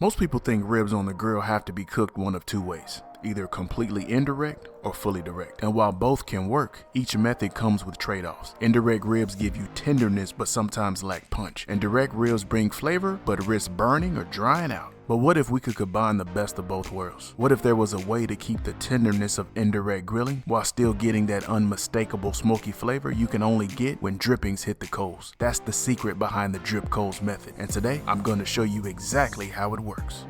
Most people think ribs on the grill have to be cooked one of two ways, either completely indirect or fully direct. And while both can work, each method comes with trade-offs. Indirect ribs give you tenderness but sometimes lack punch, and direct ribs bring flavor but risk burning or drying out. But what if we could combine the best of both worlds? What if there was a way to keep the tenderness of indirect grilling while still getting that unmistakable smoky flavor you can only get when drippings hit the coals? That's the secret behind the drip coals method, and today I'm going to show you exactly how it works.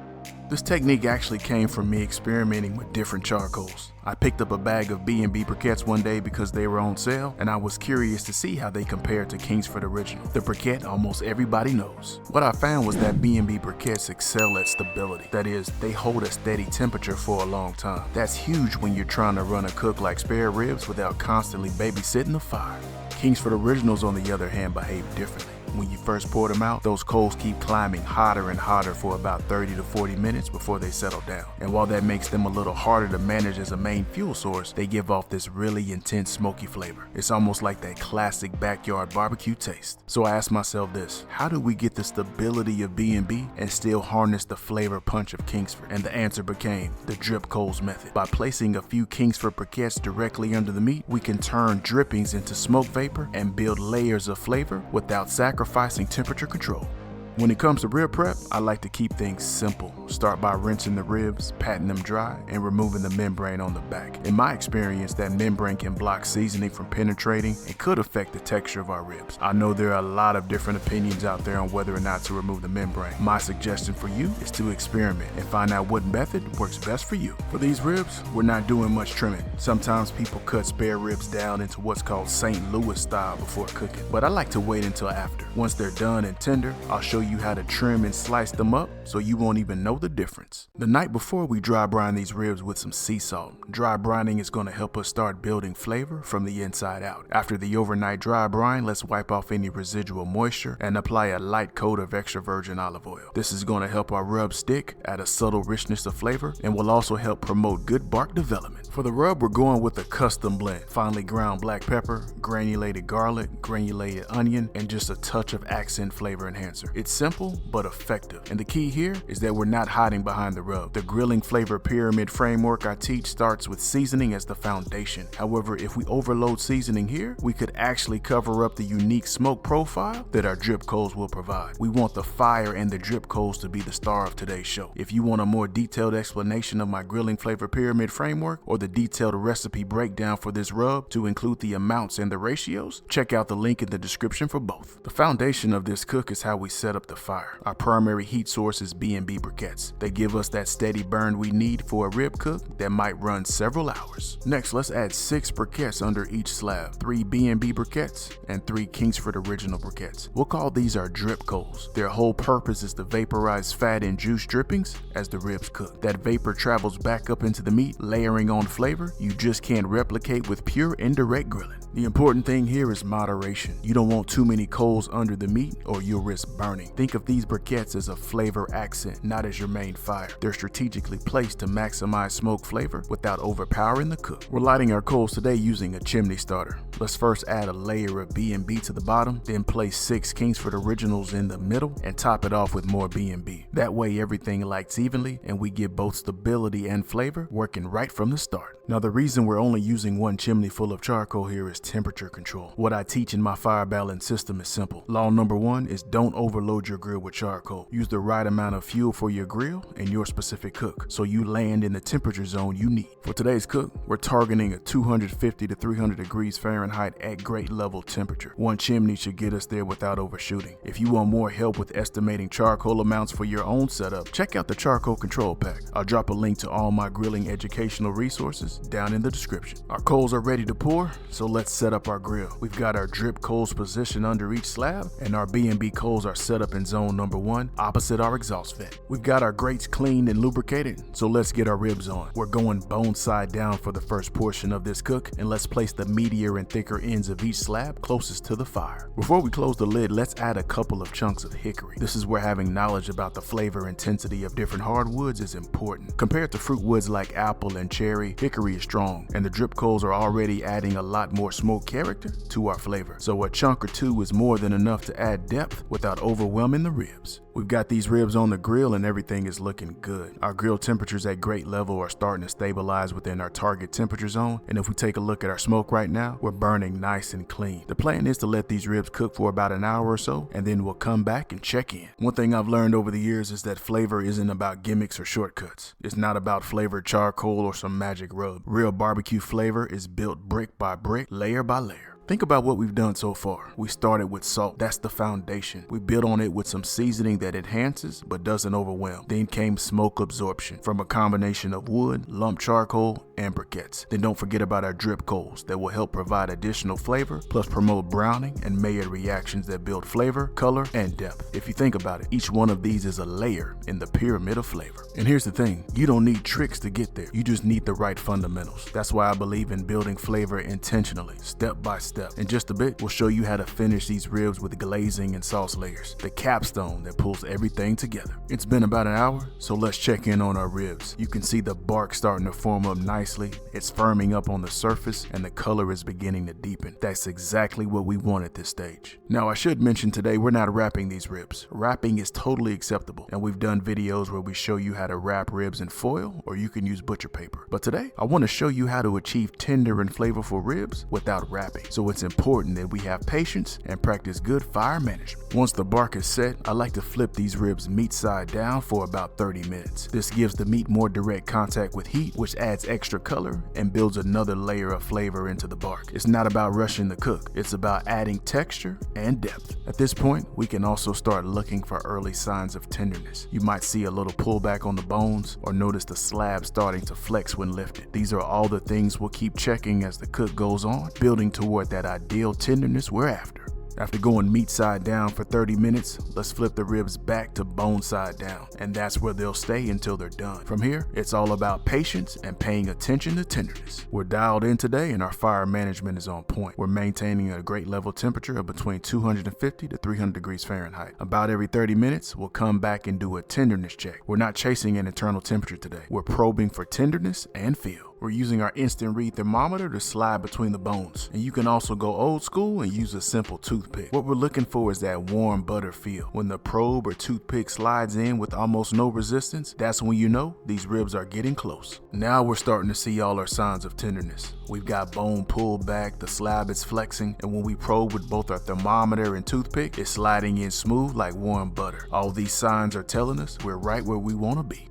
This technique actually came from me experimenting with different charcoals. I picked up a bag of B&B briquettes one day because they were on sale, and I was curious to see how they compared to Kingsford Originals, the briquette almost everybody knows. What I found was that B&B briquettes excel at stability. That is, they hold a steady temperature for a long time. That's huge when you're trying to run a cook like spare ribs without constantly babysitting the fire. Kingsford Originals, on the other hand, behave differently. When you first pour them out, those coals keep climbing hotter and hotter for about 30 to 40 minutes before they settle down. And while that makes them a little harder to manage as a main fuel source, they give off this really intense smoky flavor. It's almost like that classic backyard barbecue taste. So I asked myself this: how do we get the stability of B&B and still harness the flavor punch of Kingsford? And the answer became the drip coals method. By placing a few Kingsford briquettes directly under the meat, we can turn drippings into smoke vapor and build layers of flavor without sacrificing temperature control. When it comes to rib prep, I like to keep things simple. Start by rinsing the ribs, patting them dry, and removing the membrane on the back. In my experience, that membrane can block seasoning from penetrating and could affect the texture of our ribs. I know there are a lot of different opinions out there on whether or not to remove the membrane. My suggestion for you is to experiment and find out what method works best for you. For these ribs, we're not doing much trimming. Sometimes people cut spare ribs down into what's called St. Louis style before cooking, but I like to wait until after. Once they're done and tender, I'll show you how to trim and slice them up so you won't even know the difference. The night before, we dry brine these ribs with some sea salt. Dry brining is going to help us start building flavor from the inside out. After the overnight dry brine, let's wipe off any residual moisture and apply a light coat of extra virgin olive oil. This is going to help our rub stick, add a subtle richness of flavor, and will also help promote good bark development. For the rub, we're going with a custom blend: finely ground black pepper, granulated garlic, granulated onion, and just a touch of accent flavor enhancer. It's simple but effective, and the key here is that we're not hiding behind the rub. The grilling flavor pyramid framework I teach starts with seasoning as the foundation. However, if we overload seasoning here, we could actually cover up the unique smoke profile that our drip coals will provide. We want the fire and the drip coals to be the star of today's show. If you want a more detailed explanation of my grilling flavor pyramid framework or the detailed recipe breakdown for this rub to include the amounts and the ratios, check out the link in the description for both. The foundation of this cook is how we set up the fire. Our primary heat source is B&B briquettes. They give us that steady burn we need for a rib cook that might run several hours. Next, let's add 6 briquettes under each slab, 3 B&B briquettes and 3 Kingsford Original briquettes. We'll call these our drip coals. Their whole purpose is to vaporize fat and juice drippings as the ribs cook. That vapor travels back up into the meat, layering on flavor you just can't replicate with pure indirect grilling. The important thing here is moderation. You don't want too many coals under the meat or you'll risk burning. Think of these briquettes as a flavor accent, not as your main fire. They're strategically placed to maximize smoke flavor without overpowering the cook. We're lighting our coals today using a chimney starter. Let's first add a layer of B&B to the bottom, then place 6 Kingsford Originals in the middle and top it off with more B&B. That way everything lights evenly and we get both stability and flavor working right from the start. Now, the reason we're only using one chimney full of charcoal here is temperature control. What I teach in my fire balance system is simple. Law number 1 is don't overload your grill with charcoal. Use the right amount of fuel for your grill and your specific cook so you land in the temperature zone you need. For today's cook, we're targeting a 250 to 300 degrees Fahrenheit at grate level temperature. One chimney should get us there without overshooting. If you want more help with estimating charcoal amounts for your own setup, check out the charcoal control pack. I'll drop a link to all my grilling educational resources down in the description. Our coals are ready to pour, so let's set up our grill. We've got our drip coals positioned under each slab, and our B&B coals are set up in zone number 1, opposite our exhaust vent. We've got our grates cleaned and lubricated, so let's get our ribs on. We're going bone side down for the first portion of this cook, and let's place the meatier and thicker ends of each slab closest to the fire. Before we close the lid, let's add a couple of chunks of hickory. This is where having knowledge about the flavor intensity of different hardwoods is important. Compared to fruit woods like apple and cherry, hickory is strong, and the drip coals are already adding a lot more smoke character to our flavor. So a chunk or two is more than enough to add depth without overwhelming overwhelming the ribs. We've got these ribs on the grill and everything is looking good. Our grill temperatures at grate level are starting to stabilize within our target temperature zone, and if we take a look at our smoke right now, we're burning nice and clean. The plan is to let these ribs cook for about an hour or so, and then we'll come back and check in. One thing I've learned over the years is that flavor isn't about gimmicks or shortcuts. It's not about flavored charcoal or some magic rub. Real barbecue flavor is built brick by brick, layer by layer. Think about what we've done so far. We started with salt, that's the foundation. We built on it with some seasoning that enhances but doesn't overwhelm. Then came smoke absorption from a combination of wood, lump charcoal, and briquettes. Then don't forget about our drip coals that will help provide additional flavor, plus promote browning and Maillard reactions that build flavor, color, and depth. If you think about it, each one of these is a layer in the pyramid of flavor. And here's the thing, you don't need tricks to get there. You just need the right fundamentals. That's why I believe in building flavor intentionally, step by step. In just a bit, we'll show you how to finish these ribs with glazing and sauce layers, the capstone that pulls everything together. It's been about an hour, so let's check in on our ribs. You can see the bark starting to form up nicely, it's firming up on the surface, and the color is beginning to deepen. That's exactly what we want at this stage. Now, I should mention today we're not wrapping these ribs. Wrapping is totally acceptable, and we've done videos where we show you how to wrap ribs in foil, or you can use butcher paper. But today, I want to show you how to achieve tender and flavorful ribs without wrapping. So it's important that we have patience and practice good fire management. Once the bark is set, I like to flip these ribs meat side down for about 30 minutes. This gives the meat more direct contact with heat, which adds extra color and builds another layer of flavor into the bark. It's not about rushing the cook, it's about adding texture and depth. At this point, we can also start looking for early signs of tenderness. You might see a little pullback on the bones or notice the slab starting to flex when lifted. These are all the things we'll keep checking as the cook goes on, building toward that ideal tenderness we're after. After going meat side down for 30 minutes, let's flip the ribs back to bone side down, and that's where they'll stay until they're done. From here, it's all about patience and paying attention to tenderness. We're dialed in today and our fire management is on point. We're maintaining a grate level temperature of between 250 to 300 degrees Fahrenheit. About every 30 minutes, we'll come back and do a tenderness check. We're not chasing an internal temperature today. We're probing for tenderness and feel. We're using our instant read thermometer to slide between the bones. And you can also go old school and use a simple toothpick. What we're looking for is that warm butter feel. When the probe or toothpick slides in with almost no resistance, that's when you know these ribs are getting close. Now we're starting to see all our signs of tenderness. We've got bone pulled back, the slab is flexing, and when we probe with both our thermometer and toothpick, it's sliding in smooth like warm butter. All these signs are telling us we're right where we want to be.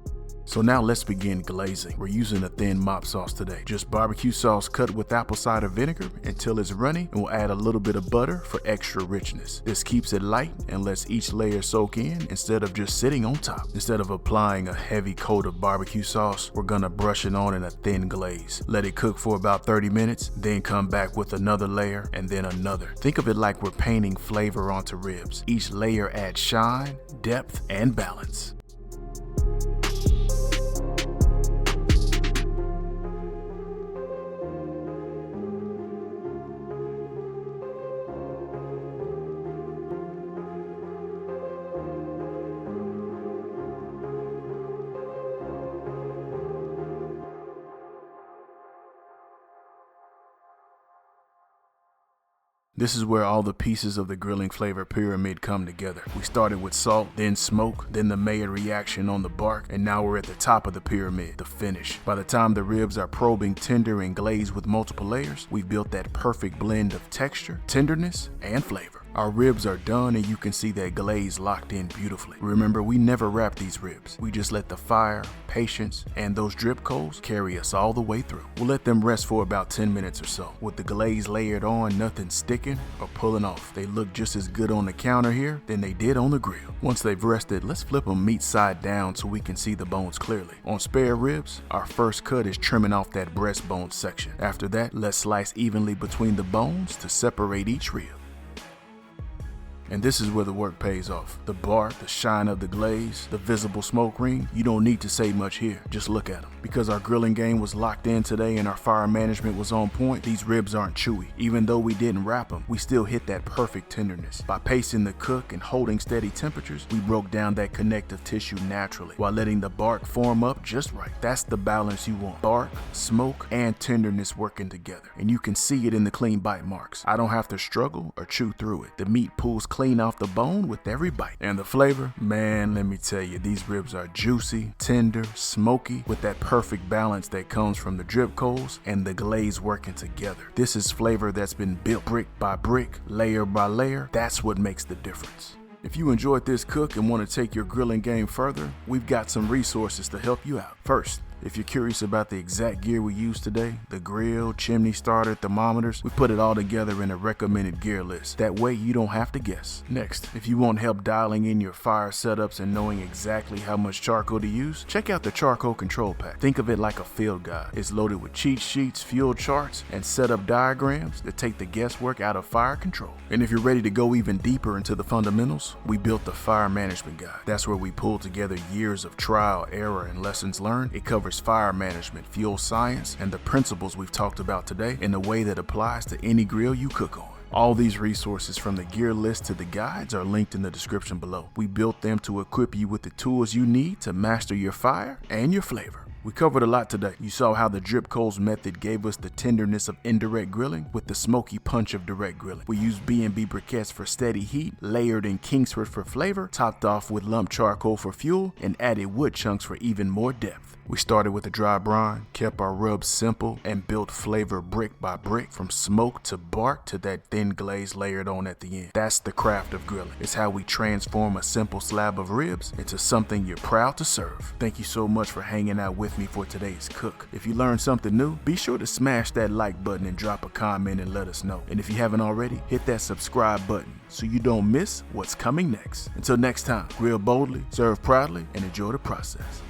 So now let's begin glazing. We're using a thin mop sauce today. Just barbecue sauce cut with apple cider vinegar until it's runny, and we'll add a little bit of butter for extra richness. This keeps it light and lets each layer soak in instead of just sitting on top. Instead of applying a heavy coat of barbecue sauce, we're gonna brush it on in a thin glaze. Let it cook for about 30 minutes, then come back with another layer and then another. Think of it like we're painting flavor onto ribs. Each layer adds shine, depth, and balance. This is where all the pieces of the grilling flavor pyramid come together. We started with salt, then smoke, then the Maillard reaction on the bark, and now we're at the top of the pyramid, the finish. By the time the ribs are probing tender and glazed with multiple layers, we've built that perfect blend of texture, tenderness, and flavor. Our ribs are done and you can see that glaze locked in beautifully. Remember, we never wrap these ribs. We just let the fire, patience, and those drip coals carry us all the way through. We'll let them rest for about 10 minutes or so. With the glaze layered on, nothing sticking or pulling off. They look just as good on the counter here than they did on the grill. Once they've rested, let's flip them meat side down so we can see the bones clearly. On spare ribs, our first cut is trimming off that breastbone section. After that, let's slice evenly between the bones to separate each rib. And this is where the work pays off. The bark, the shine of the glaze, the visible smoke ring, you don't need to say much here, just look at them. Because our grilling game was locked in today and our fire management was on point, these ribs aren't chewy. Even though we didn't wrap them, we still hit that perfect tenderness. By pacing the cook and holding steady temperatures, we broke down that connective tissue naturally, while letting the bark form up just right. That's the balance you want. Bark, smoke, and tenderness working together. And you can see it in the clean bite marks. I don't have to struggle or chew through it. The meat pulls clean off the bone with every bite. And the flavor, man, let me tell you, these ribs are juicy, tender, smoky, with that perfect balance that comes from the drip coals and the glaze working together. This is flavor that's been built brick by brick, layer by layer. That's what makes the difference. If you enjoyed this cook and want to take your grilling game further, we've got some resources to help you out. First, if you're curious about the exact gear we use today, the grill, chimney starter, thermometers, we put it all together in a recommended gear list. That way you don't have to guess. Next, if you want help dialing in your fire setups and knowing exactly how much charcoal to use, check out the Charcoal Control Pack. Think of it like a field guide. It's loaded with cheat sheets, fuel charts, and setup diagrams that take the guesswork out of fire control. And if you're ready to go even deeper into the fundamentals, we built the Fire Management Guide. That's where we pull together years of trial, error, and lessons learned. It covers fire management, fuel science, and the principles we've talked about today in a way that applies to any grill you cook on. All these resources, from the gear list to the guides, are linked in the description below. We built them to equip you with the tools you need to master your fire and your flavor. We covered a lot today. You saw how the drip coals method gave us the tenderness of indirect grilling with the smoky punch of direct grilling. We used B&B briquettes for steady heat, layered in Kingsford for flavor, topped off with lump charcoal for fuel, and added wood chunks for even more depth. We started with a dry brine, kept our rubs simple, and built flavor brick by brick, from smoke to bark to that thin glaze layered on at the end. That's the craft of grilling. It's how we transform a simple slab of ribs into something you're proud to serve. Thank you so much for hanging out with me for today's cook. If you learned something new, be sure to smash that like button and drop a comment and let us know. And if you haven't already, hit that subscribe button so you don't miss what's coming next. Until next time, grill boldly, serve proudly, and enjoy the process.